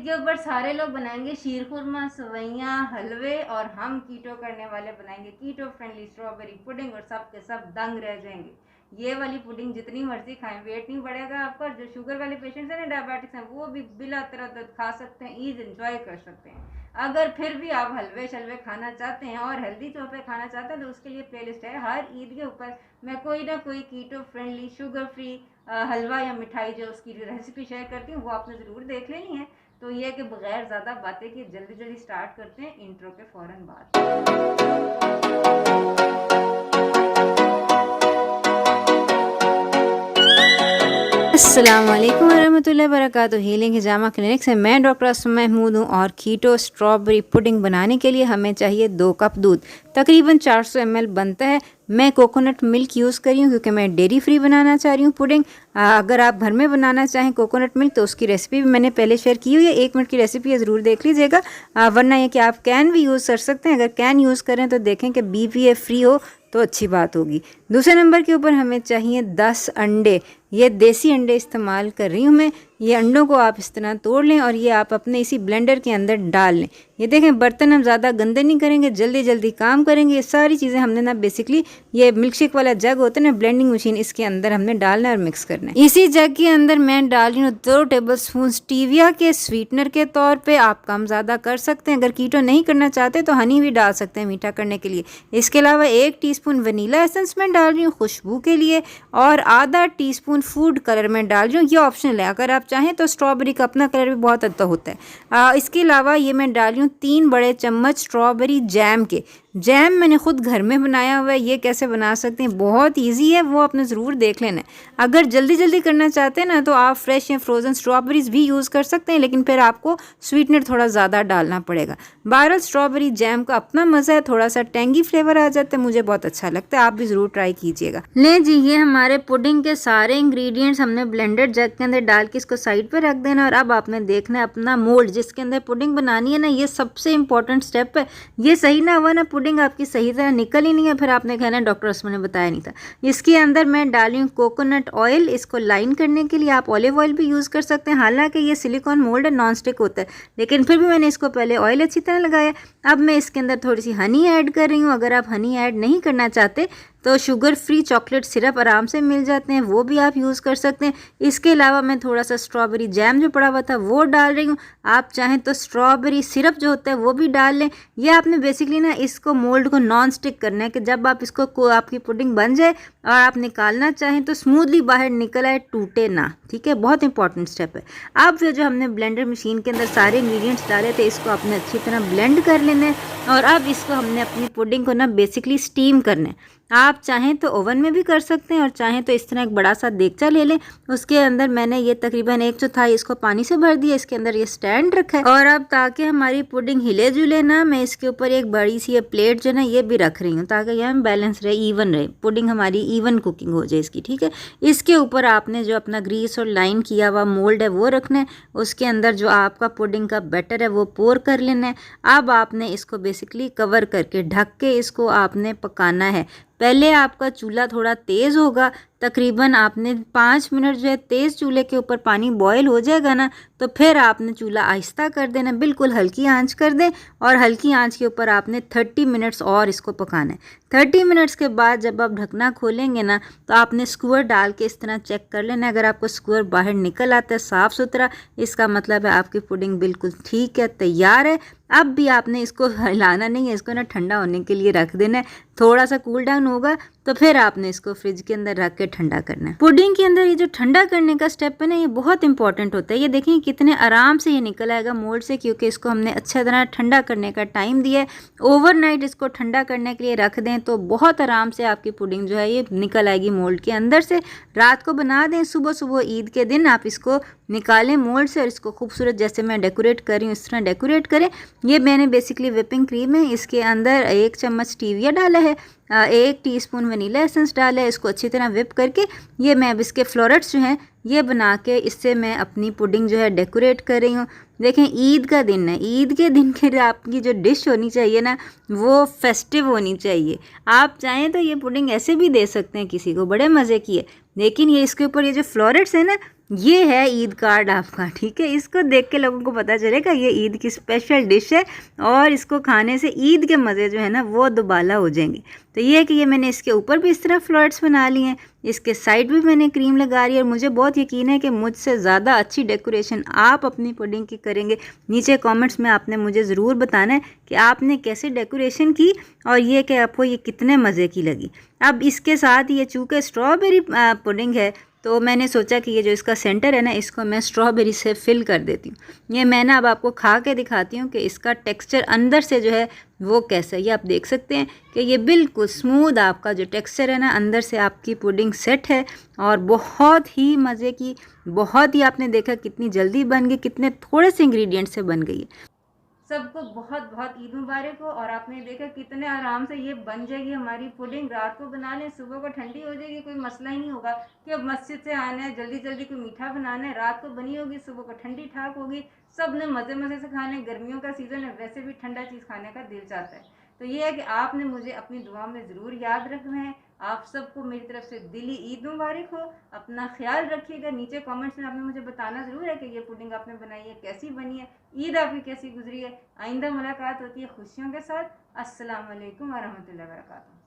के ऊपर सारे लोग बनाएंगे शीर खुरमा, सवैयाँ, हलवे और हम कीटो करने वाले बनाएंगे कीटो फ्रेंडली स्ट्रॉबेरी पुडिंग और सब के सब दंग रह जाएंगे। ये वाली पुडिंग जितनी मर्जी खाएं वेट नहीं बढ़ेगा आपका। जो शुगर वाले पेशेंट्स हैं ना, डायबिटिक्स हैं, वो भी बिला तरद्दुद खा सकते हैं, ईद एंजॉय कर सकते हैं। अगर फिर भी आप हलवे शलवे खाना चाहते हैं और हेल्दी तौर खाना चाहते हैं तो उसके लिए प्लेलिस्ट है। हर ईद के ऊपर मैं कोई ना कोई कीटो फ्रेंडली शुगर फ्री हलवा या मिठाई जो उसकी रेसिपी शेयर करती हूँ वो आपने ज़रूर देख लेनी है। तो ये कि बगैर ज़्यादा बातें किए जल्दी जल्दी स्टार्ट करते हैं इंट्रो के फ़ौरन बाद। अस्सलाम वालेकुम वरहमतुल्लाहि वबरकातुहू। हीलिंग हिजामा क्लिनिक से मैं डॉक्टर असमा महमूद हूँ और कीटो स्ट्रॉबेरी पुडिंग बनाने के लिए हमें चाहिए 2 कप दूध, तकरीबन 400 ml बनता है। मैं कोकोनट मिल्क यूज़ कर रही हूँ क्योंकि मैं डेरी फ्री बनाना चाह रही हूँ पुडिंग। अगर आप घर में बनाना चाहें कोकोनट मिल्क तो उसकी रेसिपी भी मैंने पहले शेयर की हुई है, 1 मिनट की रेसिपी है, ज़रूर देख लीजिएगा। वरना ये कि आप कैन भी यूज़ कर सकते हैं। अगर कैन यूज़ करें तो देखें कि BPA फ्री हो तो अच्छी बात होगी। दूसरे नंबर के ऊपर हमें चाहिए 10 अंडे। ये देसी अंडे इस्तेमाल कर रही हूँ मैं। ये अंडों को आप इस तरह तोड़ लें और ये आप अपने इसी ब्लेंडर के अंदर डाल लें। ये देखें बर्तन हम ज़्यादा गंदे नहीं करेंगे, जल्दी जल्दी काम करेंगे। ये सारी चीज़ें हमने ना बेसिकली ये मिल्क शेक वाला जग होता है ना, ब्लेंडिंग मशीन, इसके अंदर हमने डालना है और मिक्स करना है। इसी जग के अंदर मैं डाल रही हूँ 2 टेबलस्पून स्टीविया के स्वीटनर के तौर पे। आप कम ज़्यादा कर सकते हैं। अगर कीटो नहीं करना चाहते तो हनी भी डाल सकते हैं मीठा करने के लिए। इसके अलावा 1 टीस्पून वनीला एसेंस में डाल रही हूँ खुशबू के लिए और आधा टीस्पून फूड कलर में डाल रही हूँ। ये ऑप्शनल है, अगर आप चाहें तो स्ट्रॉबेरी का अपना कलर भी बहुत अच्छा होता है। इसके अलावा ये मैं डाल रही हूँ 3 बड़े चम्मच स्ट्रॉबेरी जैम के। जैम मैंने खुद घर में बनाया हुआ है। ये कैसे बना सकते हैं, बहुत इजी है, वो आपने ज़रूर देख लेना है। अगर जल्दी जल्दी करना चाहते हैं ना तो आप फ्रेश या फ्रोज़न स्ट्रॉबेरीज भी यूज़ कर सकते हैं, लेकिन फिर आपको स्वीटनर थोड़ा ज़्यादा डालना पड़ेगा। बहरहाल स्ट्रॉबेरी जैम का अपना मज़ा है, थोड़ा सा टेंगी फ्लेवर आ जाता है, मुझे बहुत अच्छा लगता है, आप भी ज़रूर ट्राई कीजिएगा। ले जी, ये हमारे पुडिंग के सारे इंग्रेडिएंट्स हमने ब्लेंडर जग के अंदर डाल के इसको साइड पर रख देना और अब आपने देखना है अपना मोल्ड जिसके अंदर पुडिंग बनानी है ना, ये सबसे इंपॉर्टेंट स्टेप है। ये सही ना हुआ ना, पुडिंग आपकी सही तरह निकल ही नहीं है, फिर आपने कहना डॉक्टर उसमें ने बताया नहीं था। इसके अंदर मैं डाली हूँ कोकोनट ऑयल, इसको लाइन करने के लिए। आप ऑलिव ऑयल भी यूज़ कर सकते हैं, हालांकि ये सिलिकॉन मोल्ड है, नॉन स्टिक होता है, लेकिन फिर भी मैंने इसको पहले ऑयल अच्छी तरह लगाया। अब मैं इसके अंदर थोड़ी सी हनी ऐड कर रही हूँ। अगर आप हनी ऐड नहीं करना चाहते तो शुगर फ्री चॉकलेट सिरप आराम से मिल जाते हैं, वो भी आप यूज़ कर सकते हैं। इसके अलावा मैं थोड़ा सा स्ट्रॉबेरी जैम जो पड़ा हुआ था वो डाल रही हूँ। आप चाहें तो स्ट्रॉबेरी सिरप जो होता है वो भी डाल लें। ये आपने बेसिकली ना इसको मोल्ड को नॉन स्टिक करना है कि जब आप इसको आपकी पुडिंग बन जाए और आप निकालना चाहें तो स्मूथली बाहर निकल आए, टूटे ना। ठीक है, बहुत इंपॉर्टेंट स्टेप है। अब फिर जो हमने ब्लेंडर मशीन के अंदर सारे इंग्रेडिएंट्स डाले थे इसको आपने अच्छी तरह ब्लेंड कर लेना है और अब इसको हमने अपनी पुडिंग को ना बेसिकली स्टीम करना है। आप चाहें तो ओवन में भी कर सकते हैं और चाहें तो इस तरह एक बड़ा सा देगचा ले लें। उसके अंदर मैंने ये तकरीबन 1/4 इसको पानी से भर दिया। इसके अंदर ये स्टैंड रखा है और अब ताकि हमारी पुडिंग हिले जुले ना, मैं इसके ऊपर एक बड़ी सी ये प्लेट जो ना ये भी रख रही हूँ ताकि यह बैलेंस रहे, इवन रहे, पुडिंग हमारी इवन कुकिंग हो जाए इसकी। ठीक है, इसके ऊपर आपने जो अपना ग्रीस और लाइन किया हुआ मोल्ड है वो रखना है। उसके अंदर जो आपका पुडिंग का बैटर है वो पोर कर लेना है। अब आपने इसको बेसिकली कवर करके ढक के इसको आपने पकाना है। पहले आपका चूल्हा थोड़ा तेज़ होगा, तकरीबन आपने 5 मिनट जो है तेज़ चूल्हे के ऊपर पानी बॉयल हो जाएगा ना तो फिर आपने चूल्हा आहिस्ता कर देना, बिल्कुल हल्की आंच कर दें और हल्की आंच के ऊपर आपने 30 मिनट्स और इसको पकाना है। 30 मिनट्स के बाद जब आप ढकना खोलेंगे ना तो आपने स्क्वायर डाल के इस तरह चेक कर लेना। अगर आपको स्क्वायर बाहर निकल आता है साफ़ सुथरा, इसका मतलब है आपकी पुडिंग बिल्कुल ठीक है, तैयार है। अब भी आपने इसको हिलाना नहीं है, इसको ना ठंडा होने के लिए रख देना है। थोड़ा सा कूल डाउन होगा तो फिर आपने इसको फ्रिज के अंदर रख के ठंडा करना है। पुडिंग के अंदर ये जो ठंडा करने का स्टेप है ना, ये बहुत इंपॉर्टेंट होता है। ये देखें कितने आराम से ये निकल आएगा मोल्ड से, क्योंकि इसको हमने अच्छी तरह ठंडा करने का टाइम दिया है। ओवरनाइट इसको ठंडा करने के लिए रख दें तो बहुत आराम से आपकी पुडिंग जो है ये निकल आएगी मोल्ड के अंदर से। रात को बना दें, सुबह सुबह ईद के दिन आप इसको निकालें मोल्ड से और इसको खूबसूरत जैसे मैं डेकोरेट कर रही हूँ इस तरह डेकोरेट करें। ये मैंने बेसिकली व्हिपिंग क्रीम है, इसके अंदर 1 चम्मच स्टीविया डाला है, 1 टीस्पून वनीला एसेंस डाला है। इसको अच्छी तरह व्हिप करके ये मैं अब इसके फ्लोरेट्स जो हैं ये बना के इससे मैं अपनी पुडिंग जो है डेकोरेट कर रही हूँ। देखें ईद का दिन है, ईद के दिन के आपकी जो डिश होनी चाहिए ना वो फेस्टिव होनी चाहिए। आप चाहें तो ये पुडिंग ऐसे भी दे सकते हैं किसी को, बड़े मज़े की है। लेकिन ये इसके ऊपर ये जो फ्लोरेट्स है ना ये है ईद कार्ड आपका, ठीक है। इसको देख के लोगों को पता चलेगा ये ईद की स्पेशल डिश है और इसको खाने से ईद के मज़े जो है ना वो दुबाला हो जाएंगे। तो ये है कि ये मैंने इसके ऊपर भी इस तरह फ्लर्ट्स बना लिए हैं, इसके साइड भी मैंने क्रीम लगा रही है और मुझे बहुत यकीन है कि मुझसे ज़्यादा अच्छी डेकोरेशन आप अपनी पुडिंग की करेंगे। नीचे कमेंट्स में आपने मुझे ज़रूर बताना है कि आपने कैसे डेकोरेशन की और ये कि आपको ये कितने मज़े की लगी। अब इसके साथ ये चूँकि स्ट्रॉबेरी पुडिंग है तो मैंने सोचा कि ये जो इसका सेंटर है ना इसको मैं स्ट्रॉबेरी से फिल कर देती हूँ। ये मैं ना अब आपको खा के दिखाती हूँ कि इसका टेक्सचर अंदर से जो है वो कैसा है। ये आप देख सकते हैं कि ये बिल्कुल स्मूथ आपका जो टेक्सचर है ना अंदर से आपकी पुडिंग सेट है और बहुत ही मज़े की, बहुत ही आपने देखा कितनी जल्दी बन गई, कितने थोड़े से इंग्रेडिएंट से बन गई है। सबको बहुत बहुत ईद मुबारक हो। और आपने देखा कितने आराम से ये बन जाएगी हमारी पुडिंग। रात को बना लें, सुबह को ठंडी हो जाएगी, कोई मसला ही नहीं होगा कि अब मस्जिद से आना है, जल्दी जल्दी कोई मीठा बनाना है, रात को बनी होगी, सुबह को ठंडी ठाक होगी। सब ने मज़े मज़े से खाने, गर्मियों का सीज़न है, वैसे भी ठंडा चीज़ खाने का दिल चाहता है। तो ये है कि आपने मुझे अपनी दुआ में ज़रूर याद रखना है। आप सबको मेरी तरफ से दिली ईद मुबारक हो। अपना ख्याल रखिएगा। नीचे कमेंट्स में आपने मुझे बताना ज़रूर है कि ये पुडिंग आपने बनाई है कैसी बनी है, ईद आपकी कैसी गुजरी है। आइंदा मुलाकात होती है खुशियों के साथ। अस्सलाम वालेकुम व रहमतुल्लाहि व बरकातहू।